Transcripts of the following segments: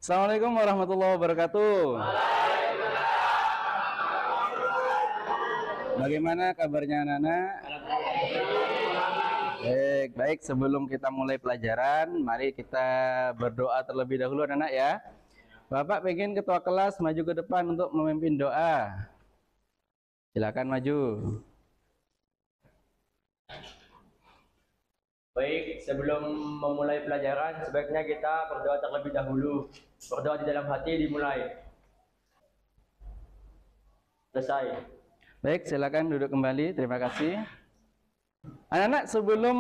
Assalamualaikum warahmatullahi wabarakatuh. Bagaimana kabarnya anak-anak? Baik, baik. Sebelum kita mulai pelajaran, mari kita berdoa terlebih dahulu anak-anak ya. Bapak pengen ketua kelas maju ke depan untuk memimpin doa. Silakan maju. Baik, sebelum memulai pelajaran, sebaiknya kita berdoa terlebih dahulu. Berdoa di dalam hati dimulai. Selesai. Baik, silakan duduk kembali. Terima kasih. Anak-anak, sebelum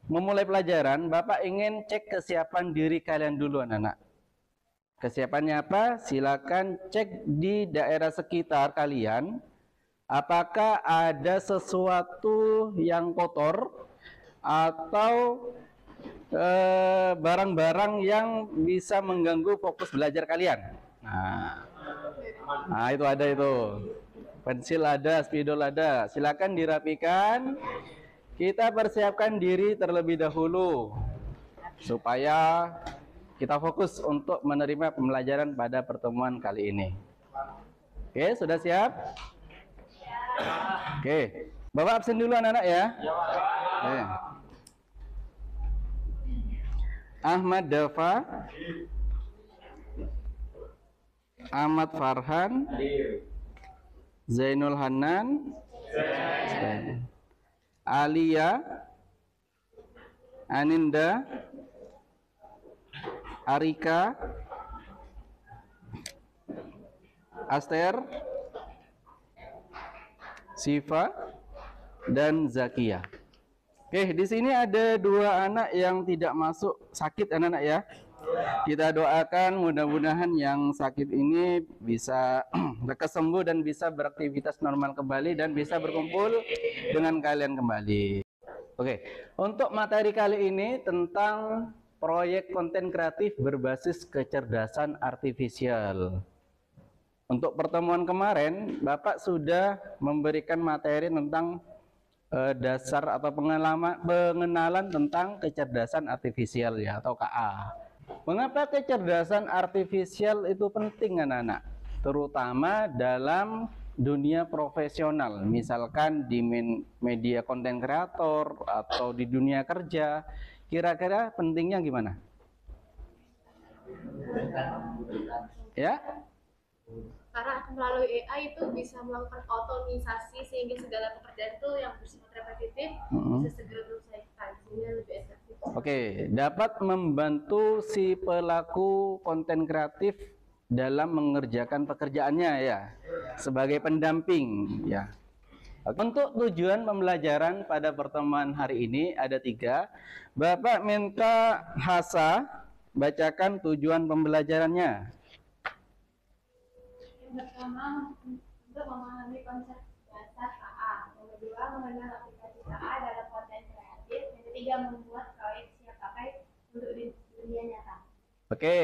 memulai pelajaran, Bapak ingin cek kesiapan diri kalian dulu, anak-anak. Kesiapannya apa? Silakan cek di daerah sekitar kalian. Apakah ada sesuatu yang kotor atau barang-barang yang bisa mengganggu fokus belajar kalian. Nah, itu ada itu. Pensil ada, spidol ada. Silakan dirapikan. Kita persiapkan diri terlebih dahulu supaya kita fokus untuk menerima pembelajaran pada pertemuan kali ini. Oke, sudah siap? Oke, Bapak absen dulu anak-anak ya. Oke. Ahmad Dafa, Ahmad Farhan, Zainul Hanan, Alia, Aninda, Arika, Aster, Siva, dan Zakia. Oke, di sini ada dua anak yang tidak masuk sakit anak-anak ya. Kita doakan mudah-mudahan yang sakit ini bisa lekas sembuh dan bisa beraktivitas normal kembali dan bisa berkumpul dengan kalian kembali. Oke, untuk materi kali ini tentang proyek konten kreatif berbasis kecerdasan artifisial. Untuk pertemuan kemarin, Bapak sudah memberikan materi tentang dasar atau pengenalan tentang kecerdasan artifisial ya, atau KA. Mengapa kecerdasan artifisial itu penting anak-anak? Terutama dalam dunia profesional, misalkan di media konten kreator atau di dunia kerja. Kira-kira pentingnya gimana? Ya? Karena melalui AI itu bisa melakukan otomisasi sehingga segala pekerjaan itu yang bersifat repetitif bisa segera diselesaikan sehingga lebih efektif. Oke, dapat membantu si pelaku konten kreatif dalam mengerjakan pekerjaannya ya, sebagai pendamping ya. Untuk tujuan pembelajaran pada pertemuan hari ini ada 3. Bapak minta Hasa bacakan tujuan pembelajarannya. Yang pertama, untuk memahami konsep dasar KA. Yang kedua, mengenal aplikasi KA dalam konten kreatif. Yang ketiga, membuat proyek siap pakai untuk di dunia nyata. Oke,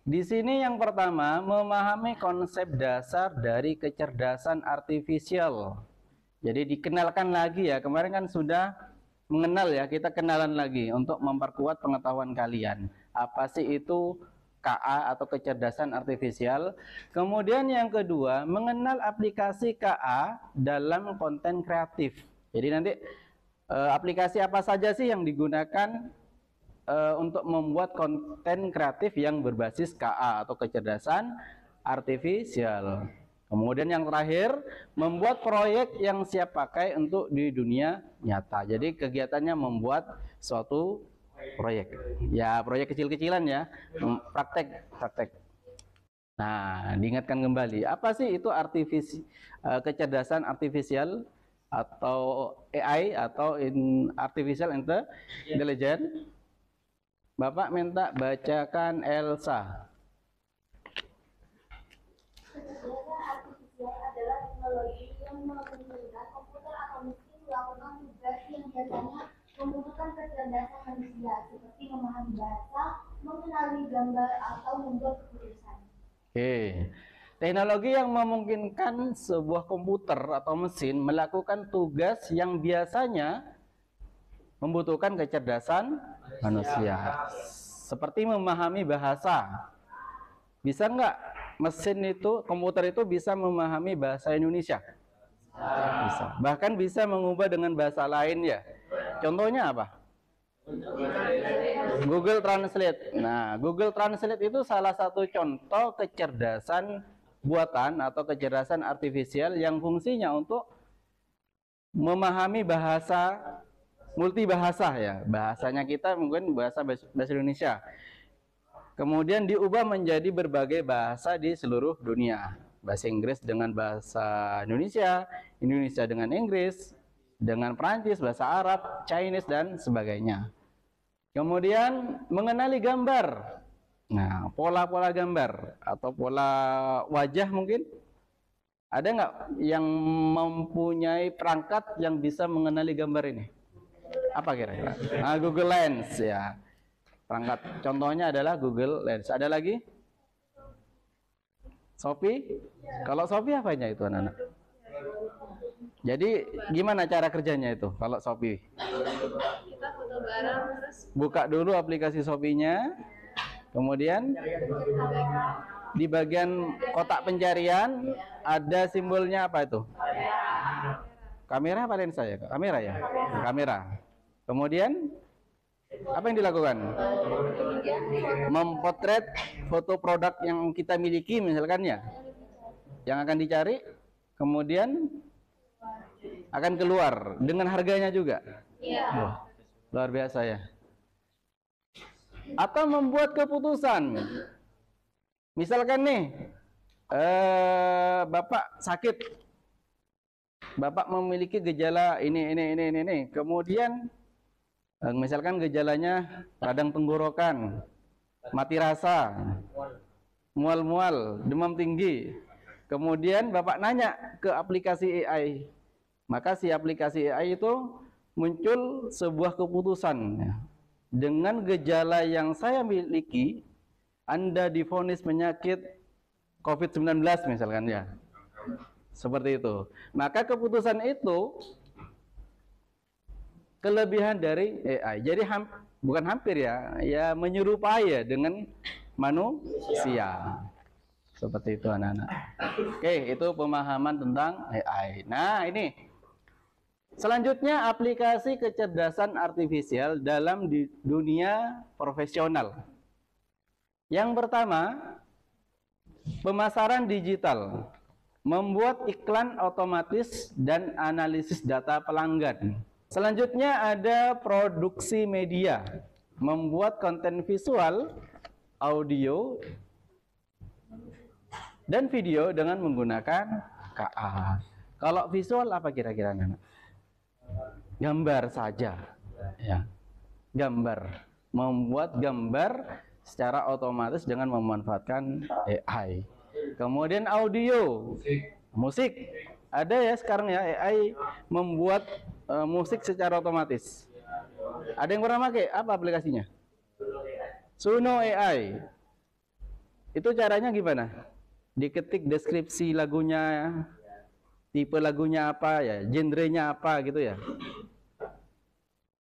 di sini yang pertama, memahami konsep dasar dari kecerdasan artifisial. Jadi dikenalkan lagi ya, kemarin kan sudah mengenal ya, kita kenalan lagi untuk memperkuat pengetahuan kalian. Apa sih itu KA atau kecerdasan artifisial? Kemudian yang kedua, mengenal aplikasi KA dalam konten kreatif. Jadi nanti aplikasi apa saja sih yang digunakan untuk membuat konten kreatif yang berbasis KA atau kecerdasan artifisial. Kemudian yang terakhir, membuat proyek yang siap pakai untuk di dunia nyata. Jadi kegiatannya membuat suatu proyek. Ya, proyek kecil-kecilan ya. Praktek. Nah, diingatkan kembali, apa sih itu kecerdasan artifisial atau AI atau artificial intelligence? Bapak minta bacakan Elsa. Kecerdasan artifisial adalah teknologi yang memungkinkan komputer atau mesin melakukan tugas yang biasanya membutuhkan kecerdasan manusia, seperti memahami bahasa, mengenali gambar, atau membuat keputusan. Oke. Teknologi yang memungkinkan sebuah komputer atau mesin melakukan tugas yang biasanya membutuhkan kecerdasan manusia, seperti memahami bahasa Bisa nggak mesin itu, komputer itu bisa memahami bahasa Indonesia? Bisa. Bahkan bisa mengubah dengan bahasa lain ya. Contohnya apa? Google Translate. Nah, Google Translate itu salah satu contoh kecerdasan buatan atau kecerdasan artifisial yang fungsinya untuk memahami bahasa multibahasa ya. Bahasanya kita mungkin bahasa Indonesia. Kemudian diubah menjadi berbagai bahasa di seluruh dunia. Bahasa Inggris dengan bahasa Indonesia, Indonesia dengan Inggris, dengan Perancis, bahasa Arab, Chinese, dan sebagainya. Kemudian mengenali gambar. Nah, pola-pola gambar atau pola wajah mungkin. Ada nggak yang mempunyai perangkat yang bisa mengenali gambar ini? Apa kira-kira? Nah, Google Lens ya. Perangkat contohnya adalah Google Lens. Ada lagi? Shopee? Kalau Shopee apanya itu anak-anak? Jadi gimana cara kerjanya itu kalau Shopee? Kita foto barang terus Buka dulu aplikasi Shopee-nya. Kemudian di bagian kotak pencarian ada simbolnya apa itu? Kamera apa lensa ya? Kamera ya? Kamera. Kemudian apa yang dilakukan? Mempotret foto produk yang kita miliki misalkan ya. Yang akan dicari, kemudian akan keluar dengan harganya juga. Wah, luar biasa ya. Atau membuat keputusan. Misalkan nih, Bapak sakit. Bapak memiliki gejala ini. Kemudian misalkan gejalanya radang tenggorokan, mati rasa, mual-mual, demam tinggi. Kemudian Bapak nanya ke aplikasi AI. Maka si aplikasi AI itu muncul sebuah keputusan. Dengan gejala yang saya miliki, Anda divonis penyakit COVID-19 misalkan ya. Seperti itu. Maka keputusan itu kelebihan dari AI. Jadi bukan hampir ya, ya menyerupai ya dengan manusia. Seperti itu anak-anak. Oke, itu pemahaman tentang AI. Nah, ini selanjutnya aplikasi kecerdasan artifisial dalam dunia profesional. Yang pertama, pemasaran digital. Membuat iklan otomatis dan analisis data pelanggan. Selanjutnya ada produksi media, membuat konten visual, audio, dan video dengan menggunakan KA. Kalau visual apa kira-kira anak? Gambar saja, ya. Gambar, membuat gambar secara otomatis dengan memanfaatkan AI. Kemudian audio, musik. Ada ya sekarang ya AI membuat musik secara otomatis. Ada yang pernah pakai? Apa aplikasinya? Suno AI. Itu caranya gimana? Diketik deskripsi lagunya, tipe lagunya apa ya, genrenya apa gitu ya.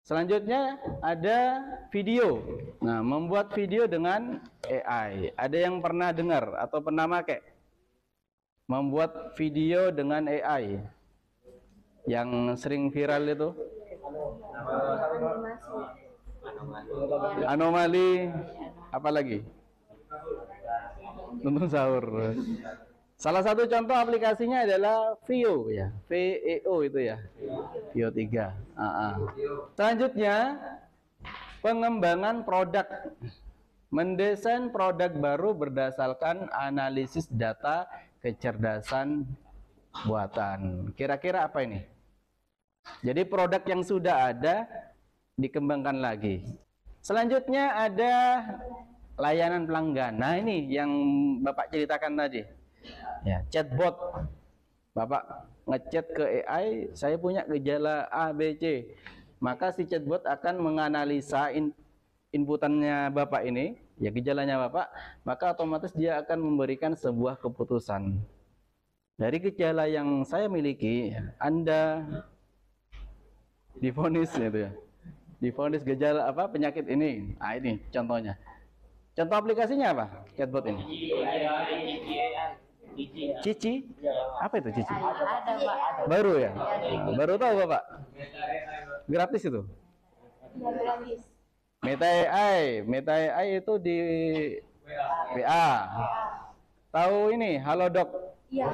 Selanjutnya ada video. Nah, membuat video dengan AI. Ada yang pernah dengar atau pernah pakai? Membuat video dengan AI. Yang sering viral itu? Anomali. Apa lagi? Nonton sahur. Salah satu contoh aplikasinya adalah Veo ya, VEO itu ya, Veo 3. Selanjutnya pengembangan produk, mendesain produk baru berdasarkan analisis data kecerdasan buatan. Kira-kira apa ini? Jadi produk yang sudah ada dikembangkan lagi. Selanjutnya ada layanan pelanggan. Nah ini yang Bapak ceritakan tadi. Ya, chatbot. Bapak ngechat ke AI, saya punya gejala A, B, C. Maka si chatbot akan menganalisa inputannya Bapak ini, ya gejalanya Bapak, maka otomatis dia akan memberikan sebuah keputusan. Dari gejala yang saya miliki, Anda divonis gitu ya. Divonis gejala apa? Penyakit ini. Nah, ini contohnya. Contoh aplikasinya apa? Chatbot ini. Cici? Apa itu Cici? Ada, Pak. Baru ya? Baru tahu Bapak? Gratis itu? Ya, gratis. Meta AI itu di WA. Tahu ini Halodoc? Iya.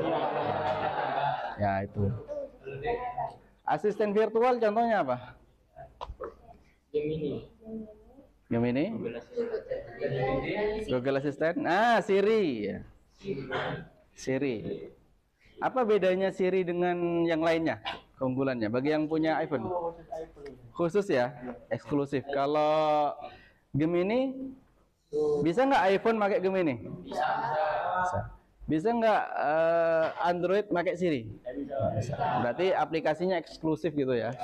Ya itu. Asisten virtual contohnya apa? Gemini? Google Assistant? Siri. Siri. Apa bedanya Siri dengan yang lainnya? Keunggulannya bagi yang punya iPhone? Khusus ya, eksklusif. Kalau Gemini, bisa nggak iPhone pakai Gemini? Bisa. Bisa nggak Android pakai Siri? Bisa. Berarti aplikasinya eksklusif gitu ya.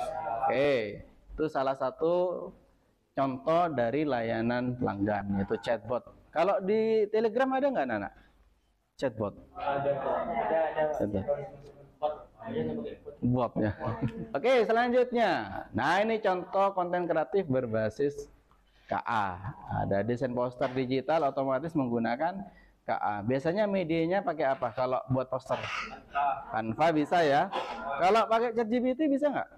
Oke, itu salah satu contoh dari layanan pelanggan, yaitu chatbot. Kalau di Telegram ada nggak, Nana? Chatbot? Ada. Bot ya. Oke, selanjutnya. Nah, ini contoh konten kreatif berbasis KA. Ada desain poster digital otomatis menggunakan KA. Biasanya medianya pakai apa kalau buat poster? Canva bisa ya. Kalau pakai ChatGPT bisa nggak?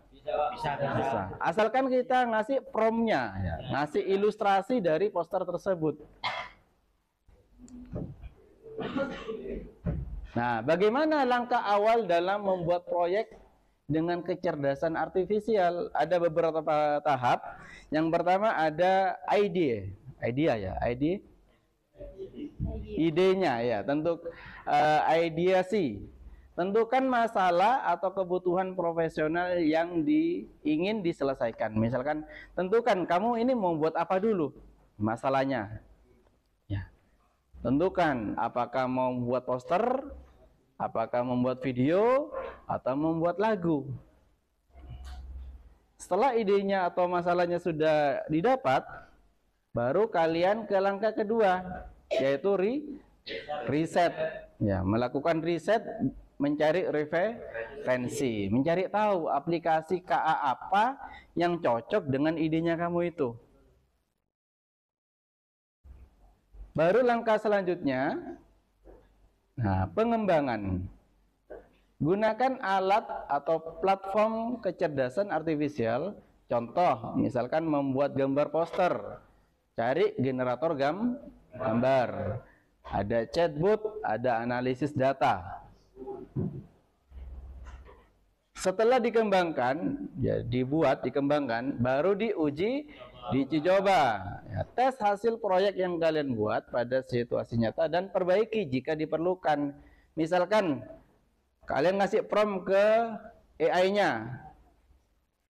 Bisa. Asalkan kita ngasih prompt-nya, ya. Ngasih ilustrasi dari poster tersebut. Nah, bagaimana langkah awal dalam membuat proyek dengan kecerdasan artifisial? Ada beberapa tahap. Yang pertama ada idenya ya, tentu ideasi. Tentukan masalah atau kebutuhan profesional yang ingin diselesaikan. Misalkan, tentukan kamu ini mau buat apa dulu masalahnya. Ya. Tentukan apakah mau buat poster, apakah membuat video, atau membuat lagu. Setelah idenya atau masalahnya sudah didapat, baru kalian ke langkah kedua, yaitu riset. Ya, melakukan riset, mencari referensi, mencari tahu aplikasi KA apa yang cocok dengan idenya kamu itu. Baru langkah selanjutnya, pengembangan. Gunakan alat atau platform kecerdasan artifisial. Contoh, misalkan membuat gambar poster. Cari generator gambar. Ada chatbot, ada analisis data. Setelah dikembangkan, ya dikembangkan, baru diuji coba. Ya, tes hasil proyek yang kalian buat pada situasi nyata dan perbaiki jika diperlukan. Misalkan kalian ngasih prompt ke AI-nya,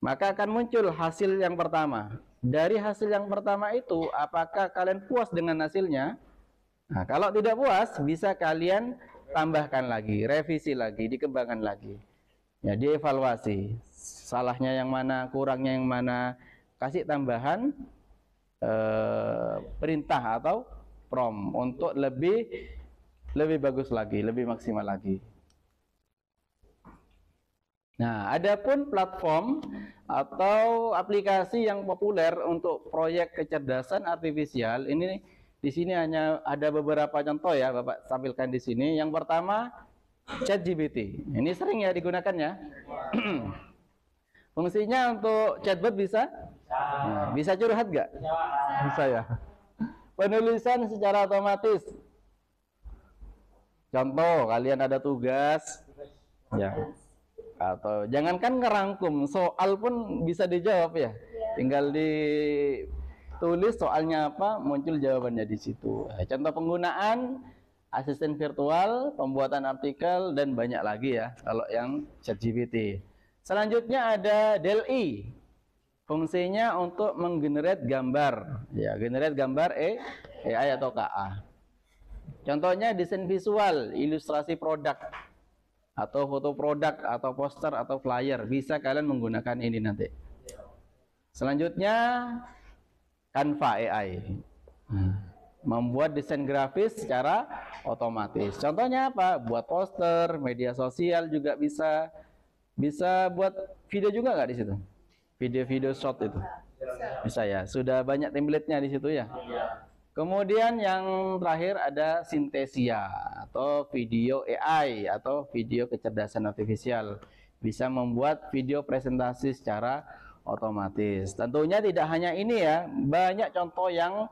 maka akan muncul hasil yang pertama. Dari hasil yang pertama itu, apakah kalian puas dengan hasilnya? Nah, kalau tidak puas, bisa kalian tambahkan lagi, revisi lagi, dikembangkan lagi. Ya, dievaluasi. Salahnya yang mana, kurangnya yang mana, kasih tambahan perintah atau prompt untuk lebih bagus lagi, lebih maksimal lagi. Nah, adapun platform atau aplikasi yang populer untuk proyek kecerdasan artifisial ini di sini hanya ada beberapa contoh ya, Bapak tampilkan di sini. Yang pertama, ChatGPT. Ini sering ya digunakannya. Fungsinya untuk chatbot bisa? Nah, bisa curhat nggak? Bisa ya. Penulisan secara otomatis. Contoh, kalian ada tugas, ya. Atau jangankan ngerangkum, soal pun bisa dijawab ya. Tinggal ditulis soalnya apa, muncul jawabannya di situ. Contoh penggunaan asisten virtual, pembuatan artikel, dan banyak lagi ya kalau yang ChatGPT. Selanjutnya ada DALL-E. Fungsinya untuk menggenerate gambar, ya, generate gambar AI atau KA. Contohnya desain visual, ilustrasi produk, atau foto produk, atau poster, atau flyer. Bisa kalian menggunakan ini nanti. Selanjutnya Canva AI. Membuat desain grafis secara otomatis. Contohnya apa? Buat poster, media sosial juga bisa. Bisa buat video juga nggak di situ? Video-video short itu. Bisa ya. Sudah banyak template-nya di situ ya. Kemudian yang terakhir ada sintesia atau video AI atau video kecerdasan artifisial. Bisa membuat video presentasi secara otomatis. Tentunya tidak hanya ini ya, banyak contoh yang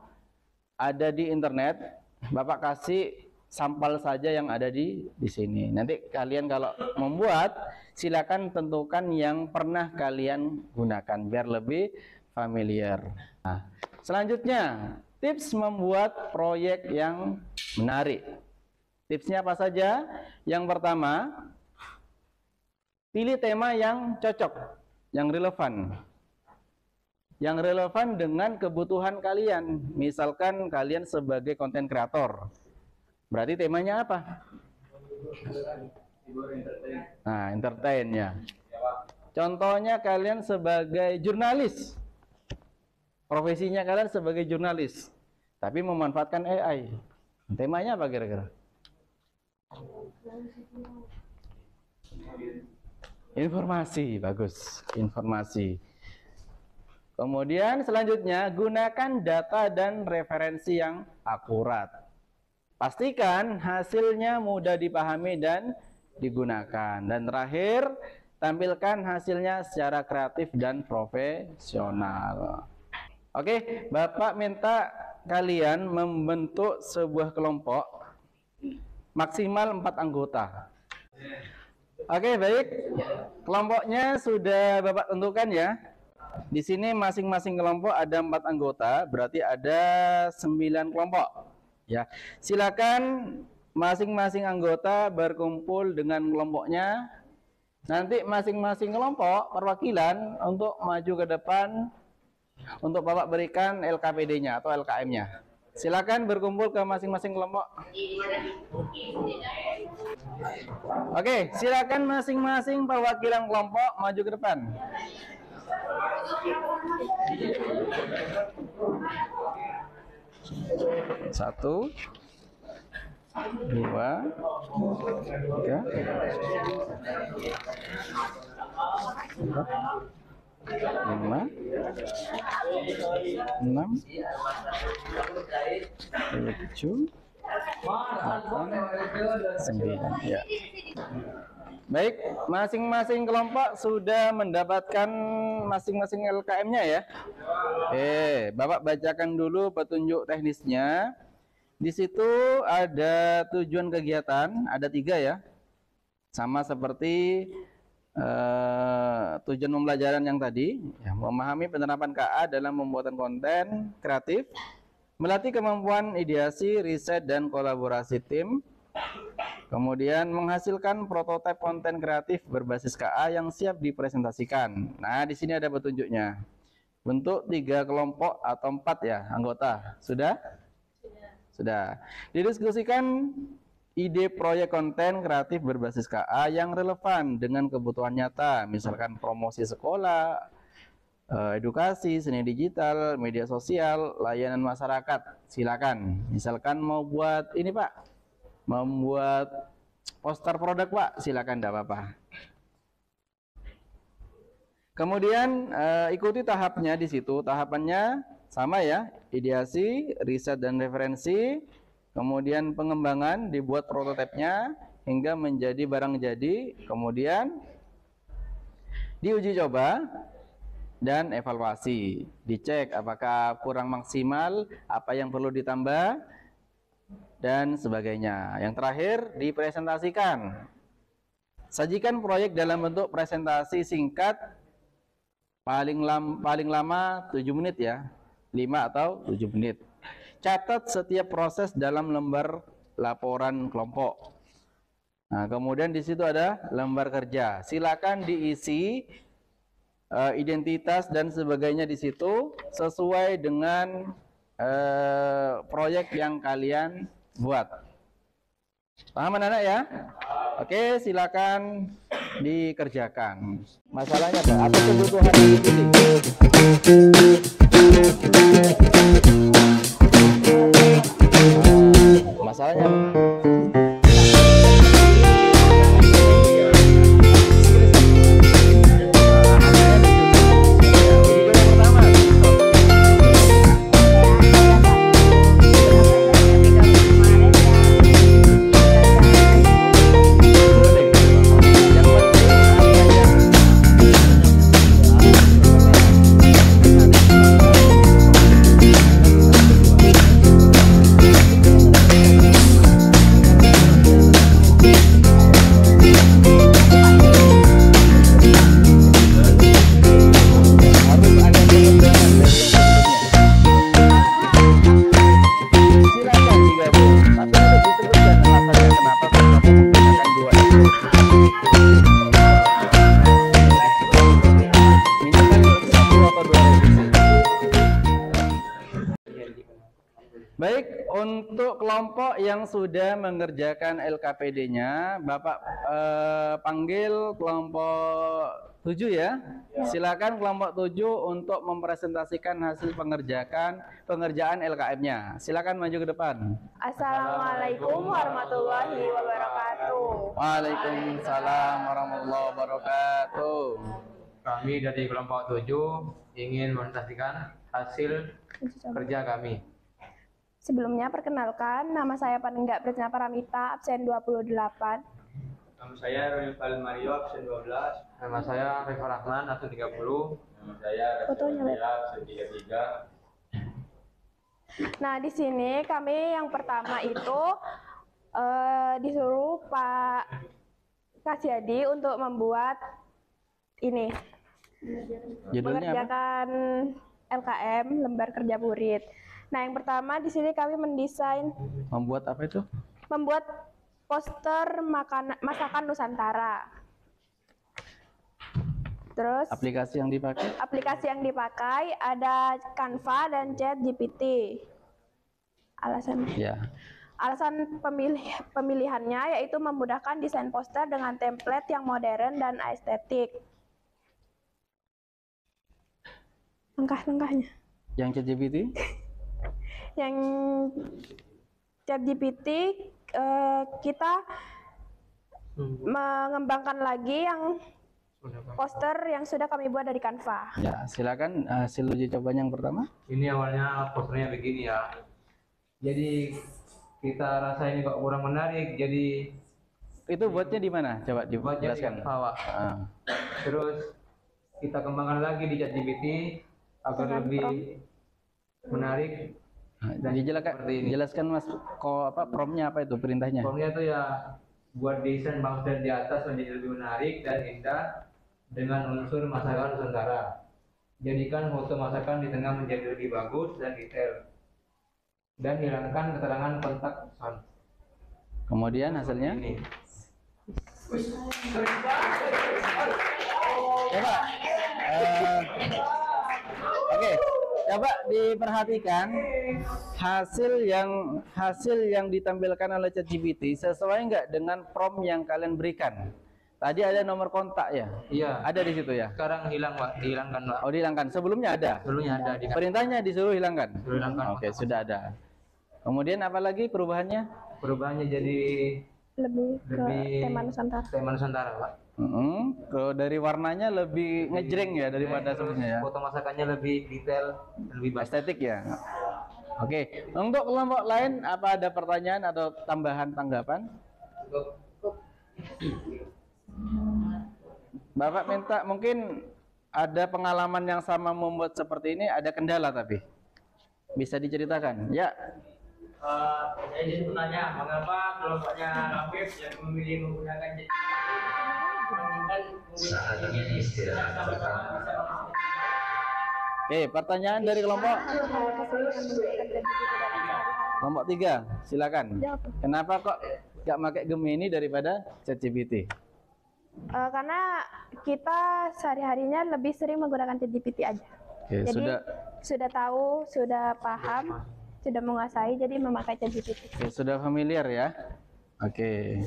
ada di internet. Bapak kasih sampel saja yang ada di sini. Nanti kalian kalau membuat, silakan tentukan yang pernah kalian gunakan biar lebih familiar. Nah, selanjutnya, tips membuat proyek yang menarik. Tipsnya apa saja? Yang pertama, pilih tema yang cocok, yang relevan. Yang relevan dengan kebutuhan kalian. Misalkan kalian sebagai konten kreator. Berarti temanya apa? Nah, entertain ya. Contohnya kalian sebagai jurnalis. Profesinya kalian sebagai jurnalis, tapi memanfaatkan AI. Temanya apa kira-kira? Informasi, bagus. Informasi. Kemudian selanjutnya, gunakan data dan referensi yang akurat. Pastikan hasilnya mudah dipahami dan digunakan. Dan terakhir, tampilkan hasilnya secara kreatif dan profesional. Oke, Bapak minta kalian membentuk sebuah kelompok maksimal 4 anggota. Oke, baik. Kelompoknya sudah Bapak tentukan ya. Di sini masing-masing kelompok ada 4 anggota, berarti ada 9 kelompok. Ya, silakan masing-masing anggota berkumpul dengan kelompoknya. Nanti masing-masing kelompok perwakilan untuk maju ke depan untuk Bapak berikan LKPD-nya atau LKM-nya. Silakan berkumpul ke masing-masing kelompok. Oke, silakan masing-masing perwakilan kelompok maju ke depan. Satu, dua, tiga, empat, 5, 6, 7, 8, 9. Ya. Baik, masing-masing kelompok sudah mendapatkan masing-masing LKM-nya ya. Bapak bacakan dulu petunjuk teknisnya. Di situ ada tujuan kegiatan, ada 3 ya. Sama seperti tujuan pembelajaran yang tadi, ya, memahami penerapan KA dalam pembuatan konten kreatif, melatih kemampuan ideasi, riset, dan kolaborasi tim, kemudian menghasilkan prototipe konten kreatif berbasis KA yang siap dipresentasikan. Nah, di sini ada petunjuknya. Bentuk 3 kelompok atau 4 ya anggota. Sudah? Sudah. Didiskusikan ide proyek konten kreatif berbasis KA yang relevan dengan kebutuhan nyata, misalkan promosi sekolah, edukasi, seni digital, media sosial, layanan masyarakat. Silakan. Misalkan mau buat ini Pak, membuat poster produk Pak, silakan, tidak apa-apa. Kemudian ikuti tahapnya di situ. Tahapannya sama ya, ideasi, riset dan referensi. Kemudian pengembangan, dibuat prototipenya hingga menjadi barang jadi, kemudian diuji coba dan evaluasi, dicek apakah kurang maksimal, apa yang perlu ditambah dan sebagainya. Yang terakhir, dipresentasikan. Sajikan proyek dalam bentuk presentasi singkat, paling lama 7 menit ya, 5 atau 7 menit. Catat setiap proses dalam lembar laporan kelompok. Nah, kemudian di situ ada lembar kerja. Silakan diisi identitas dan sebagainya di situ sesuai dengan proyek yang kalian buat. Paham anak-anak ya? Oke, silakan dikerjakan. Masalahnya apa kebutuhan yang dipilih? Masalahnya Baik, untuk kelompok yang sudah mengerjakan LKPD-nya, Bapak panggil kelompok 7 ya. Silakan kelompok 7 untuk mempresentasikan hasil pengerjaan LKM-nya. Silakan maju ke depan. Assalamualaikum warahmatullahi wabarakatuh. Waalaikumsalam warahmatullahi wabarakatuh. Kami dari kelompok 7 ingin mempresentasikan hasil kerja kami. Sebelumnya perkenalkan, nama saya Panenggak Prisna Paramita, absen 28. Nama saya Ronald Mario, absen 12. Nama saya Rifat Rahman, absen 30. Nama saya Fotonya, Lep. absen 33. Nah, di sini kami yang pertama itu disuruh Pak Kasyadi untuk membuat ini, Judulnya apa? mengerjakan LKM lembar kerja murid. Nah, yang pertama di sini kami mendesain, Membuat apa itu? membuat poster masakan Nusantara. Terus Aplikasi yang dipakai? aplikasi yang dipakai ada Canva dan ChatGPT. Ya. Alasan pemilihannya yaitu memudahkan desain poster dengan template yang modern dan estetik. Langkah-langkahnya. Yang ChatGPT? Yang ChatGPT kita mengembangkan lagi yang poster yang sudah kami buat dari Canva. Ya, silakan hasil uji cobanya yang pertama. Ini awalnya posternya begini ya. Jadi kita rasa ini kok kurang menarik, jadi Itu buatnya di mana? Coba buatnya di dijelaskan. Canva. Ah. Terus kita kembangkan lagi di ChatGPT agar Dengan lebih prompt. menarik. Jelaskan Mas, promnya apa itu, perintahnya? Formnya itu ya buat desain poster di atas menjadi lebih menarik dan indah dengan unsur masakan Nusantara. Jadikan foto masakan di tengah menjadi lebih bagus dan detail. Dan hilangkan keterangan kontak pesan. Kemudian hasilnya? Ini. Coba. Oke, coba diperhatikan hasil yang ditampilkan oleh ChatGPT sesuai nggak dengan prompt yang kalian berikan? Tadi ada nomor kontak ya? Iya. Ada di situ ya? Sekarang hilang Pak, dihilangkan Pak. Oh, dihilangkan. Sebelumnya ada? Sebelumnya ada di Perintahnya disuruh hilangkan? Disuruh hilangkan. Oke, sudah ada. Kemudian apa lagi perubahannya? Perubahannya jadi Lebih ke Lebih- tema Nusantara. tema Nusantara Pak. Kalau dari warnanya lebih ngejreng ya daripada Terus sebelumnya ya? foto masakannya lebih detail, lebih baik. Estetik ya? Oke, untuk kelompok lain apa ada pertanyaan atau tambahan tanggapan? Bapak minta mungkin ada pengalaman yang sama membuat seperti ini, ada kendala tapi bisa diceritakan ya? Saya di situ nanya, mengapa kelompoknya Rafif yang memilih menggunakan Oke, pertanyaan dari kelompok 3, silakan. Jawab. Kenapa kok nggak pakai Gemini daripada ChatGPT? Karena kita sehari-harinya lebih sering menggunakan ChatGPT aja. Oke, Jadi sudah tahu, sudah paham, sudah menguasai, jadi memakai ChatGPT. sudah familiar ya? Oke,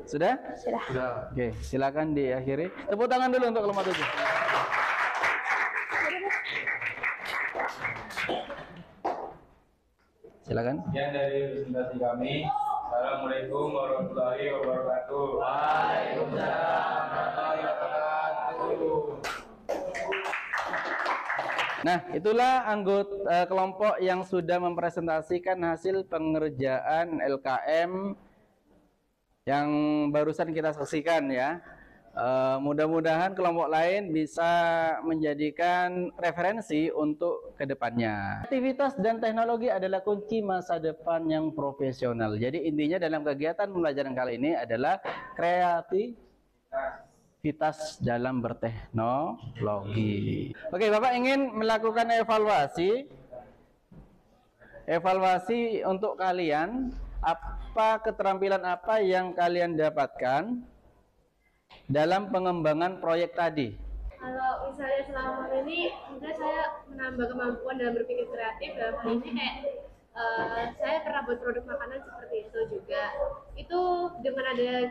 sudah? Sudah. Sudah. Oke, silakan diakhiri. Tepuk tangan dulu untuk kelompok 7. Silakan. Sekian dari presentasi kami. Assalamualaikum warahmatullahi wabarakatuh. Waalaikumsalam warahmatullahi wabarakatuh. Nah, itulah anggota kelompok yang sudah mempresentasikan hasil pengerjaan LKM yang barusan kita saksikan ya. Mudah-mudahan kelompok lain bisa menjadikan referensi untuk kedepannya. Aktivitas dan teknologi adalah kunci masa depan yang profesional. Jadi intinya dalam kegiatan pembelajaran kali ini adalah kreativitas dalam berteknologi. Oke, Bapak ingin melakukan evaluasi untuk kalian. Apa keterampilan apa yang kalian dapatkan dalam pengembangan proyek tadi? Kalau misalnya selama ini, mungkin saya menambah kemampuan dalam berpikir kreatif dalam hal ini kayak saya pernah buat produk makanan seperti itu juga. Itu dengan ada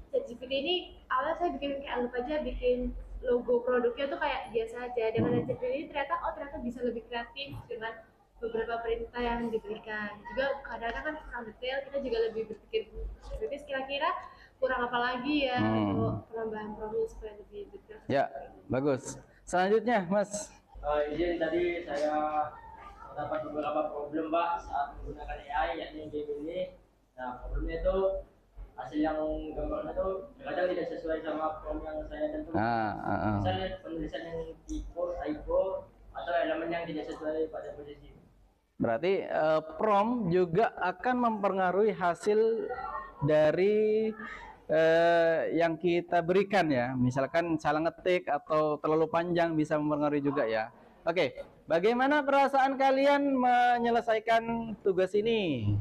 ChatGPT ini, awalnya saya bikin kayak anggap aja bikin logo produknya tuh kayak biasa aja. Dengan ada ChatGPT ini ternyata bisa lebih kreatif dengan beberapa perintah yang diberikan. Juga kadang-kadang kan kurang detail, kita juga lebih berpikir kritis kira-kira kurang apa lagi ya untuk penambahan promnya supaya lebih detail. Ya, bagus. Selanjutnya, Mas. Izin tadi saya mendapat beberapa problem Pak saat menggunakan AI yakni game ini. Nah problemnya itu hasil yang gambarnya itu kadang tidak sesuai sama prompt yang saya tentukan. Misalnya penulisan yang typo atau elemen yang tidak sesuai pada posisi. Berarti prompt juga akan mempengaruhi hasil dari yang kita berikan ya. Misalkan salah ngetik atau terlalu panjang bisa mempengaruhi juga ya. Oke, bagaimana perasaan kalian menyelesaikan tugas ini?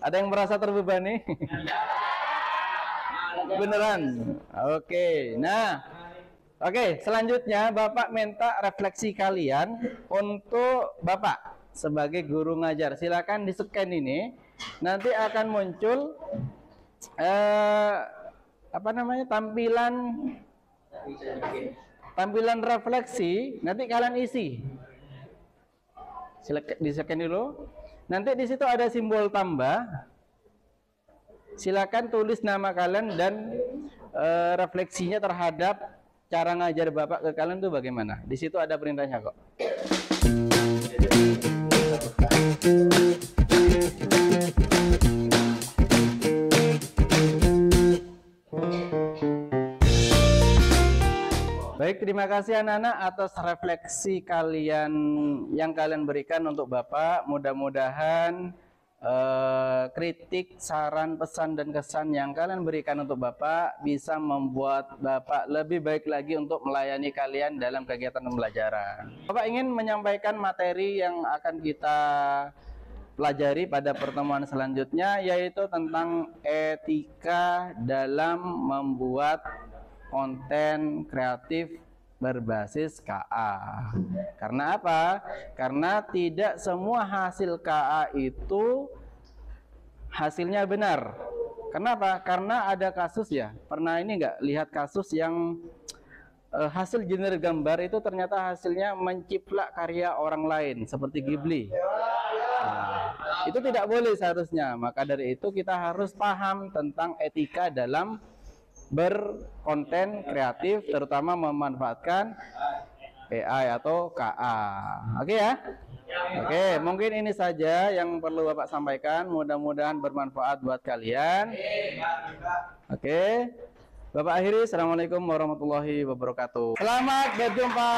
Ada yang merasa terbebani? Beneran? Oke, nah, oke, selanjutnya Bapak minta refleksi kalian untuk Bapak sebagai guru ngajar. Silakan di-scan ini, nanti akan muncul tampilan refleksi. Nanti kalian isi. Silakan di-scan dulu. Nanti di situ ada simbol tambah. Silakan tulis nama kalian dan refleksinya terhadap cara ngajar Bapak ke kalian itu bagaimana. Di situ ada perintahnya kok. Baik, terima kasih anak-anak atas refleksi kalian yang kalian berikan untuk Bapak. Mudah-mudahan kritik, saran, pesan, dan kesan yang kalian berikan untuk Bapak bisa membuat Bapak lebih baik lagi untuk melayani kalian dalam kegiatan pembelajaran. Bapak ingin menyampaikan materi yang akan kita pelajari pada pertemuan selanjutnya, yaitu tentang etika dalam membuat konten kreatif berbasis KA. Karena apa? Karena tidak semua hasil KA itu hasilnya benar. Kenapa? Karena ada kasus ya. Pernah ini nggak lihat kasus yang hasil generasi gambar itu ternyata hasilnya menciplak karya orang lain seperti Ghibli. Nah, itu tidak boleh seharusnya. Maka dari itu kita harus paham tentang etika dalam berkonten kreatif, terutama memanfaatkan AI atau KA. Oke ya? Oke, mungkin ini saja yang perlu Bapak sampaikan. Mudah-mudahan bermanfaat buat kalian. Oke, Bapak akhiri. Assalamualaikum warahmatullahi wabarakatuh. Selamat berjumpa.